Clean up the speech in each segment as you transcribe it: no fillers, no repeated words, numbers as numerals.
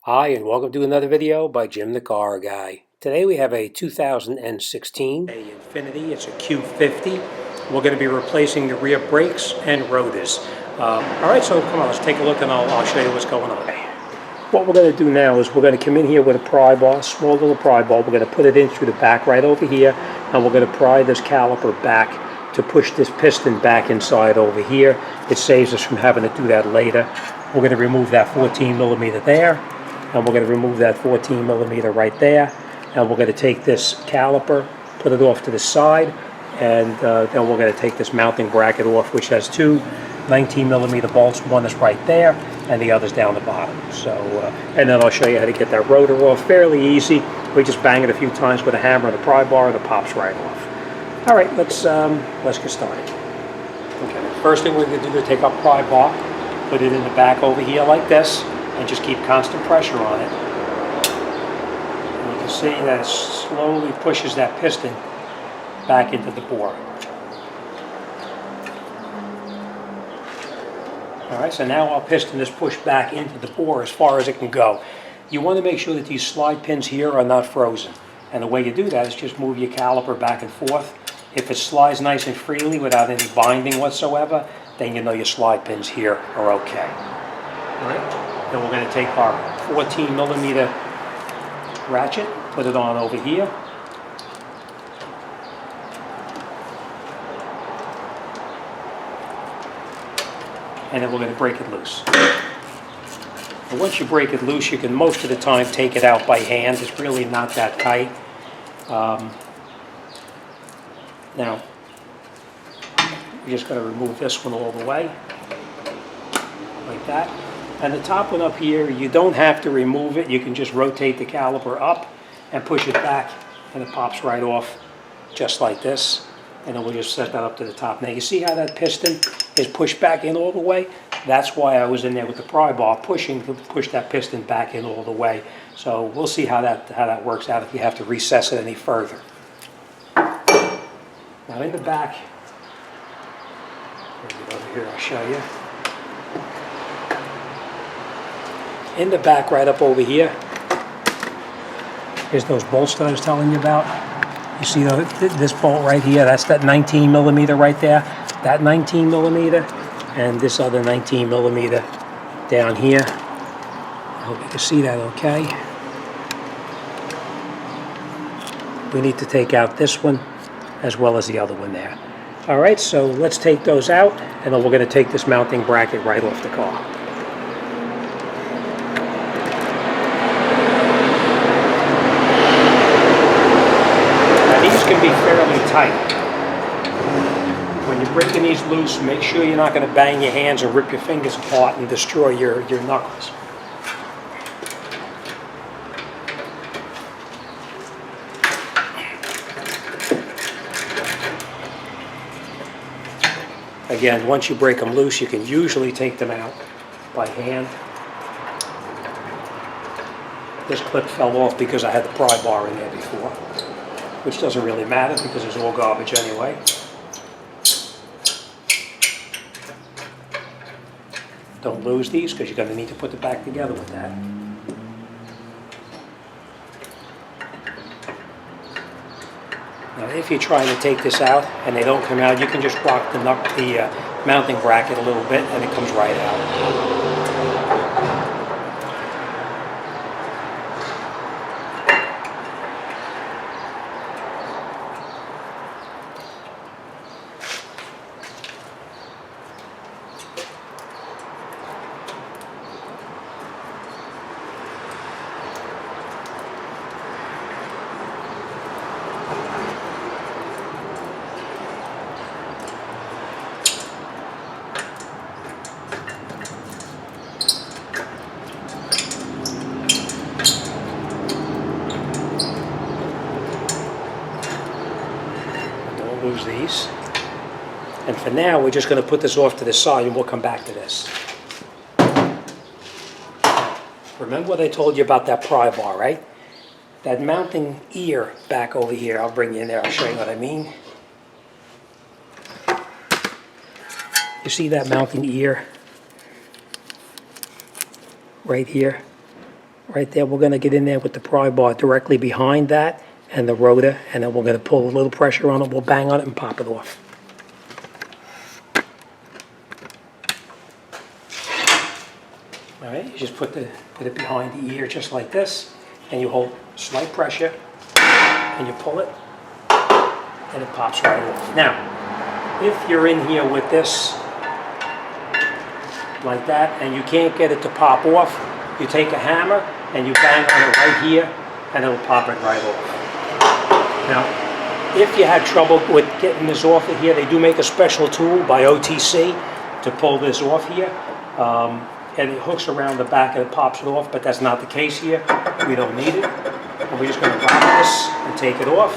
Hi, and welcome to another video by Jim the Car Guy. Today we have a 2016 Infinity. It's a Q50. We're going to be replacing the rear brakes and rotors. All right, so come on, let's take a look and I'll show you what's going on. What we're going to do now is we're going to come in here with a pry bar, small little pry bar. We're going to put it in through the back right over here, and we're going to pry this caliper back to push this piston back inside over here. It saves us from having to do that later. We're going to remove that 14 millimeter there, and we're going to remove that 14 millimeter right there, and we're going to take this caliper, put it off to the side, and then we're going to take this mounting bracket off, which has two 19 millimeter bolts. One is right there and the other's down the bottom. So and then I'll show you how to get that rotor off. Fairly easy. We just bang it a few times with a hammer and a pry bar and it pops right off. All right, let's get started. Okay, first thing we're going to do is take our pry bar, put it in the back over here like this, and just keep constant pressure on it. And you can see that it slowly pushes that piston back into the bore. Alright, so now our piston is pushed back into the bore as far as it can go. You want to make sure that these slide pins here are not frozen. And the way you do that is just move your caliper back and forth. If it slides nice and freely without any binding whatsoever, then you know your slide pins here are okay. Alright, then we're going to take our 14 millimeter ratchet, put it on over here. And then we're going to break it loose. And once you break it loose, you can most of the time take it out by hand. It's really not that tight. Now, we're just going to remove this one all the way, like that. And the top one up here, you don't have to remove it. You can just rotate the caliper up and push it back, and it pops right off, just like this. And then we'll just set that up to the top. Now you see how that piston is pushed back in all the way? That's why I was in there with the pry bar pushing to push that piston back in all the way. So we'll see how that works out if you have to recess it any further. Now in the back, over here I'll show you. In the back, right up over here, here's those bolts that I was telling you about. You see this bolt right here, that's that 19 millimeter right there. That 19 millimeter and this other 19 millimeter down here. I hope you can see that okay. We need to take out this one as well as the other one there. All right, so let's take those out, and then we're going to take this mounting bracket right off the car. Can be fairly tight. When you're breaking these loose, make sure you're not going to bang your hands and rip your fingers apart and destroy your knuckles. Again, once you break them loose, you can usually take them out by hand. This clip fell off because I had the pry bar in there before, which doesn't really matter because it's all garbage anyway. Don't lose these because you're going to need to put it back together with that. Now if you're trying to take this out and they don't come out, you can just rock the mounting bracket a little bit and it comes right out. Lose these. And for now, we're just going to put this off to the side and we'll come back to this. Remember what I told you about that pry bar, right? That mounting ear back over here, I'll bring you in there, I'll show you what I mean. You see that mounting ear right here? right there. We're going to get in there with the pry bar directly behind that and the rotor, and then we're going to pull a little pressure on it. We'll bang on it and pop it off. All right, you just put it behind the ear just like this, and you hold slight pressure, and you pull it, and it pops right off. Now, if you're in here with this like that, and you can't get it to pop off, you take a hammer and you bang on it right here, and it'll pop it right off. Now, if you had trouble with getting this off of here, they do make a special tool by OTC to pull this off here. And it hooks around the back and it pops it off, but that's not the case here. We don't need it. And we're just going to grab this and take it off.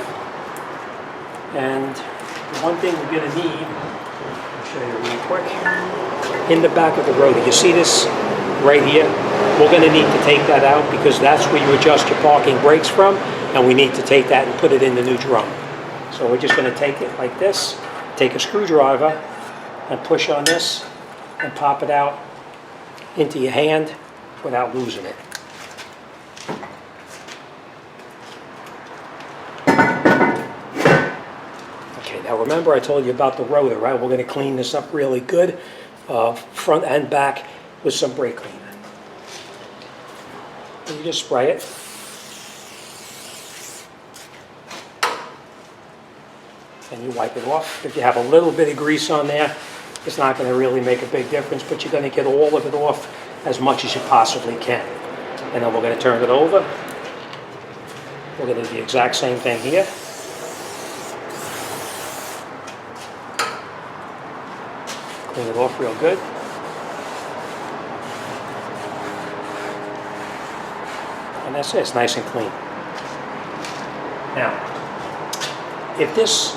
And the one thing we're going to need, I'll show you real quick, in the back of the rotor. You see this right here? We're going to need to take that out because that's where you adjust your parking brakes from, and we need to take that and put it in the new drum. So we're just going to take it like this, take a screwdriver and push on this and pop it out into your hand without losing it. Okay, now remember I told you about the rotor, right? We're going to clean this up really good, front and back, with some brake cleaner. And you just spray it. And you wipe it off. If you have a little bit of grease on there, it's not going to really make a big difference, but you're going to get all of it off as much as you possibly can. And then we're going to turn it over. We're going to do the exact same thing here. Clean it off real good. And that's it, it's nice and clean. Now, if this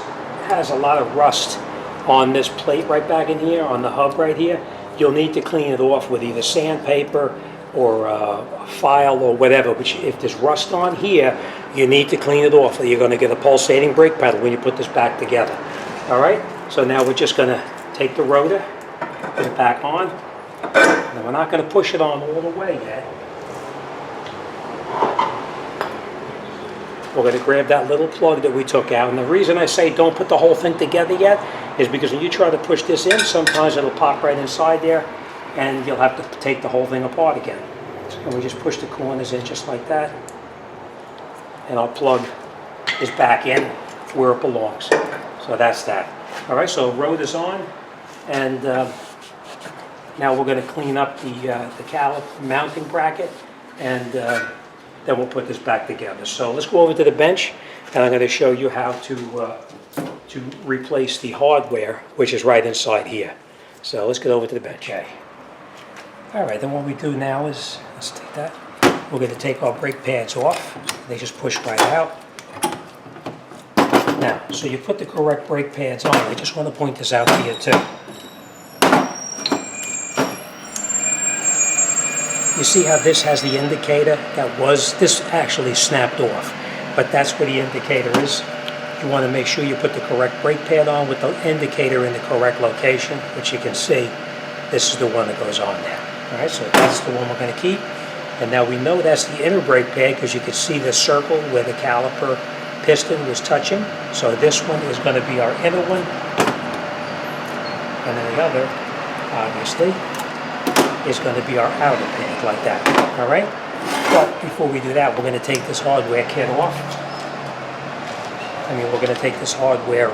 has a lot of rust on this plate right back in here, on the hub right here, you'll need to clean it off with either sandpaper or a file or whatever. But if there's rust on here, you need to clean it off, or you're going to get a pulsating brake pedal when you put this back together. All right, so now we're just going to take the rotor, put it back on. Now we're not going to push it on all the way yet. We're going to grab that little plug that we took out, and the reason I say don't put the whole thing together yet is because when you try to push this in, sometimes it'll pop right inside there, and you'll have to take the whole thing apart again. And we just push the corners in just like that, and our plug is back in where it belongs. So that's that. All right, so rotor's on, and now we're going to clean up the caliper mounting bracket, and then we'll put this back together. So let's go over to the bench, and I'm going to show you how to replace the hardware, which is right inside here. So let's get over to the bench. Okay. All right, then what we do now is, let's take that. We're going to take our brake pads off. They just push right out. Now, so you put the correct brake pads on. I just want to point this out to you too. You see how this has the indicator this actually snapped off, but that's where the indicator is. You want to make sure you put the correct brake pad on with the indicator in the correct location, which you can see, this is the one that goes on now. All right, so that's the one we're going to keep. And now we know that's the inner brake pad because you can see the circle where the caliper piston was touching. So this one is going to be our inner one. And then the other, obviously, is going to be our outer pad, like that. All right? But before we do that, we're going to take this hardware kit off. We're going to take this hardware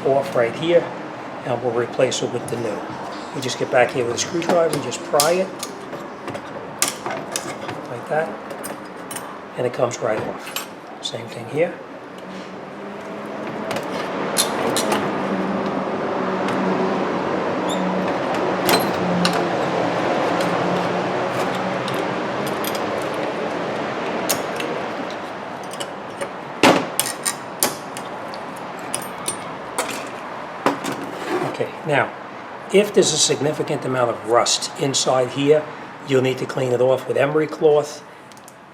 off right here, and we'll replace it with the new. You just get back here with a screwdriver and just pry it, like that, and it comes right off. Same thing here. Okay, now, if there's a significant amount of rust inside here, you'll need to clean it off with emery cloth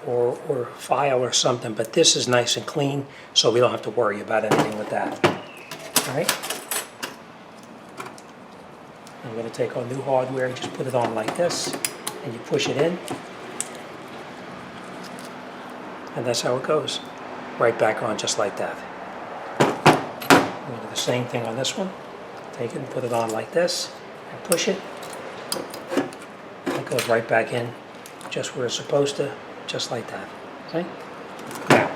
or file or something, but this is nice and clean, so we don't have to worry about anything with that. All right? I'm going to take our new hardware and just put it on like this, and you push it in, And that's how it goes. Right back on just like that. We'll do the same thing on this one. Take it and put it on like this and push it. It goes right back in just where it's supposed to, just like that. Okay? Now,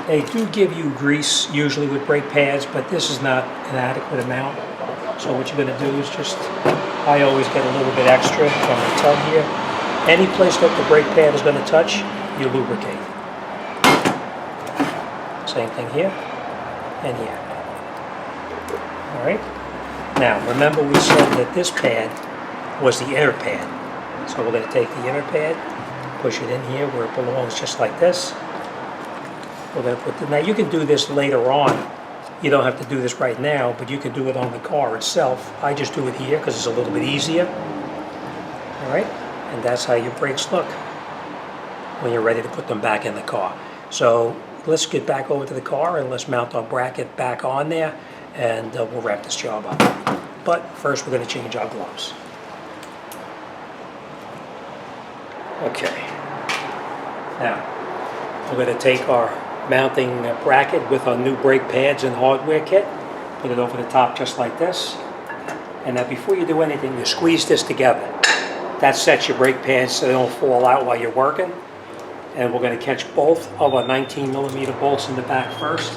they do give you grease usually with brake pads, but this is not an adequate amount. So what you're going to do is just, I always get a little bit extra from the tub here. Any place that the brake pad is going to touch, you lubricate. Same thing here and here. All right? Now, remember we said that this pad was the inner pad. So we're going to take the inner pad, push it in here where it belongs, just like this. We're going to put now you can do this later on. You don't have to do this right now, but you can do it on the car itself. I just do it here because it's a little bit easier. All right? And that's how your brakes look when you're ready to put them back in the car. So let's get back over to the car and let's mount our bracket back on there, and we'll wrap this job up. But first we're going to change our gloves. Okay. Now, we're going to take our mounting bracket with our new brake pads and hardware kit, put it over the top just like this. And now before you do anything, you squeeze this together. That sets your brake pads so they don't fall out while you're working. And we're going to catch both of our 19mm bolts in the back first.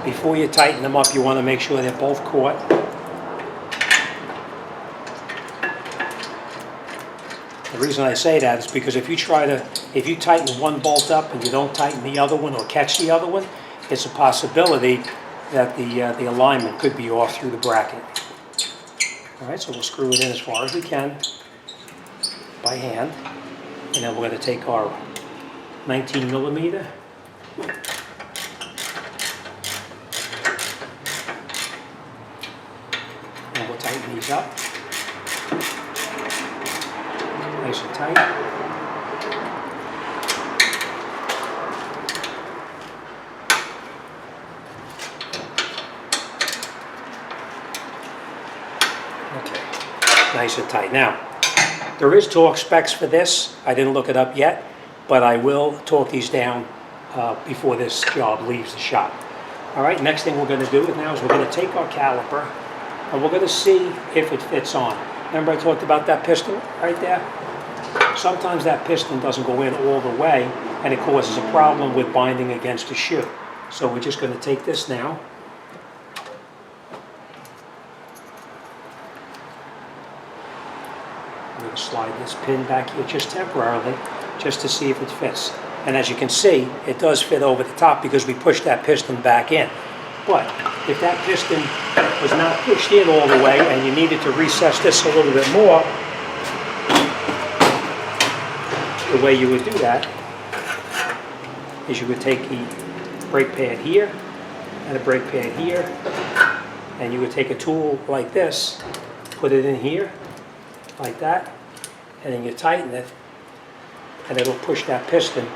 Before you tighten them up, you want to make sure they're both caught. The reason I say that is because if you tighten one bolt up and you don't tighten the other one or catch the other one, it's a possibility that the alignment could be off through the bracket. All right, so we'll screw it in as far as we can by hand, and then we're going to take our 19mm. And we'll tighten these up. Nice and tight. Okay, nice and tight. Now, there is torque specs for this. I didn't look it up yet, but I will torque these down before this job leaves the shop. All right, next thing we're going to do now is we're going to take our caliper and we're going to see if it fits on. Remember I talked about that piston right there? Sometimes that piston doesn't go in all the way and it causes a problem with binding against the shoe. So we're just going to take this now. I'm going to slide this pin back here just temporarily, just to see if it fits. And as you can see, it does fit over the top because we pushed that piston back in. But if that piston was not pushed in all the way and you needed to recess this a little bit more, the way you would do that is you would take the brake pad here and a brake pad here, and you would take a tool like this, put it in here, like that, and then you tighten it, and it'll push that piston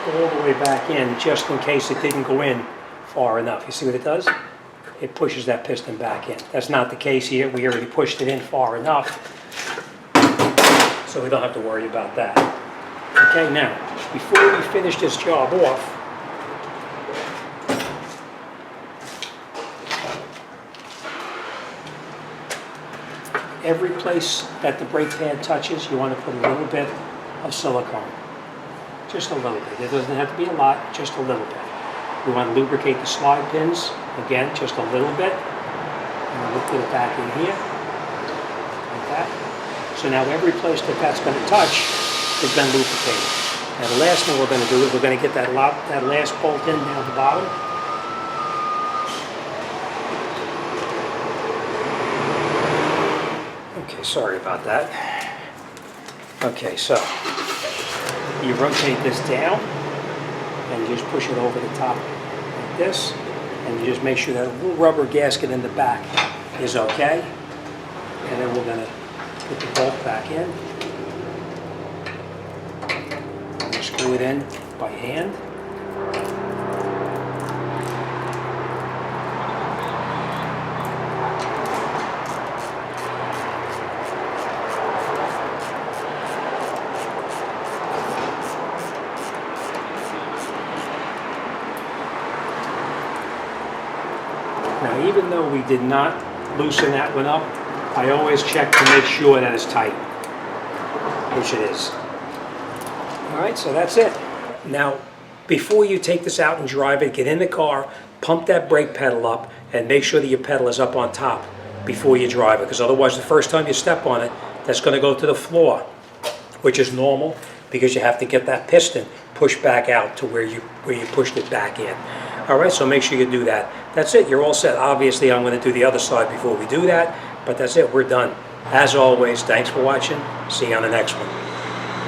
all the way back in just in case it didn't go in far enough. You see what it does? It pushes that piston back in. That's not the case here. We already pushed it in far enough, so we don't have to worry about that. Okay, now, before we finish this job off, every place that the brake pad touches, you want to put a little bit of silicone. Just a little bit. It doesn't have to be a lot, just a little bit. We want to lubricate the slide pins, again, just a little bit. And we'll put it back in here, like that. So now every place that that's going to touch has been lubricated. Now the last thing we're going to do is we're going to get that last bolt in down the bottom. Okay, sorry about that. Okay, so you rotate this down and you just push it over the top like this, and you just make sure that little rubber gasket in the back is okay. And then we're going to put the bolt back in. And screw it in by hand. Now, even though we did not loosen that one up, I always check to make sure that it's tight, which it is. All right, so that's it. Now, before you take this out and drive it, get in the car, pump that brake pedal up, and make sure that your pedal is up on top before you drive it, because otherwise the first time you step on it, that's going to go to the floor, which is normal because you have to get that piston pushed back out to where you pushed it back in. All right, so make sure you do that. That's it, you're all set. Obviously, I'm going to do the other side before we do that, but that's it, we're done. As always, thanks for watching. See you on the next one.